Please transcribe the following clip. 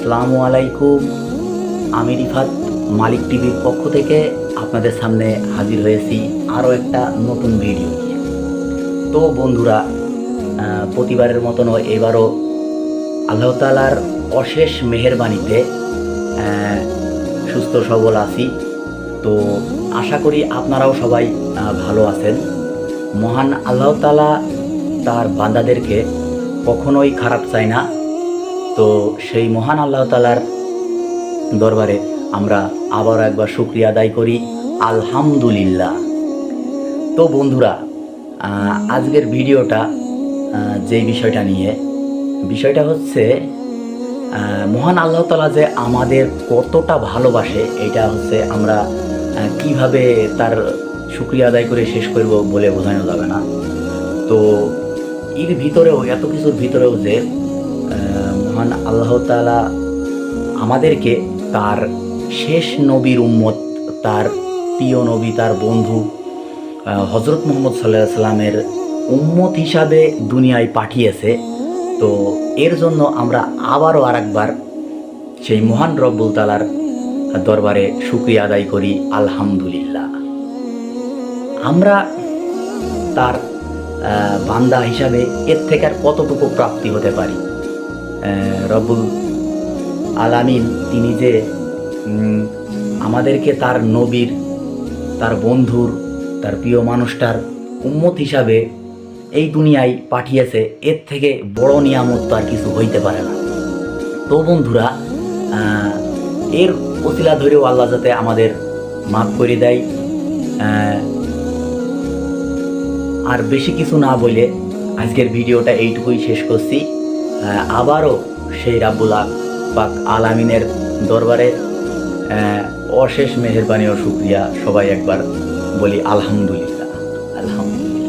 আসসালামু আলাইকুম। আমি রিফাত মালিক টিভির পক্ষ থেকে আপনাদের সামনে হাজির হয়েছি আরও একটা নতুন ভিডিও নিয়ে। তো বন্ধুরা, প্রতিবারের মতনও এবারও আল্লাহ তাআলার অশেষ মেহেরবানিতে সুস্থ সবল আছি। তো আশা করি আপনারাও সবাই ভালো আছেন। মহান আল্লাহ তাআলা তার বান্দাদেরকে কখনোই খারাপ চায় না। তো সেই মহান আল্লাহ তাআলার দরবারে আমরা আবার একবার শুকরিয়া আদায় করি, আলহামদুলিল্লাহ। তো বন্ধুরা, আজকের ভিডিওটা যেই বিষয়টা হচ্ছে মহান আল্লাহ তাআলা যে আমাদের কতটা ভালোবাসে, এটা হচ্ছে আমরা কিভাবে তার শুকরিয়া আদায় করে শেষ করব বলে বোঝানো যাবে না। তো এর ভিতরেও, এত কিছুর ভিতরেও যে মহান আল্লাহ তাআলা আমাদেরকে তার শেষ নবীর উম্মত, তার প্রিয় নবী, তার বন্ধু হজরত মুহাম্মদ সাল্লাল্লাহু আলাইহি সাল্লামের উম্মত হিসাবে দুনিয়ায় পাঠিয়েছে। তো এর জন্য আমরা আবারও আরেকবার সেই মহান রব্বুল তাআলার দরবারে শুকরিয়া আদায় করি, আলহামদুলিল্লাহ। আমরা তার বান্দা হিসাবে এর থেকে আর কতটুকু প্রাপ্তি হতে পারি? রব্বুল আলামিন তিনি যে আমাদেরকে তার নবীর, তার বন্ধুর, তার প্রিয় মানুষটার উম্মত হিসাবে এই দুনিয়ায় পাঠিয়েছে, এর থেকে বড় নিয়ামত তো আর কিছু হইতে পারে না। তো বন্ধুরা, এর ওসিলা ধরেও আল্লাহ যাতে আমাদের মাফ করে দেয়। আর বেশি কিছু না বলে আজকের ভিডিওটা এইটুকুই শেষ করছি। আবারও সেই রাব্বুল পাক আলামিনের দরবারে অশেষ মেহেরবানি ও শুকরিয়া সবাই একবার বলি, আলহামদুলিল্লাহ, আলহামদুলিল্লাহ।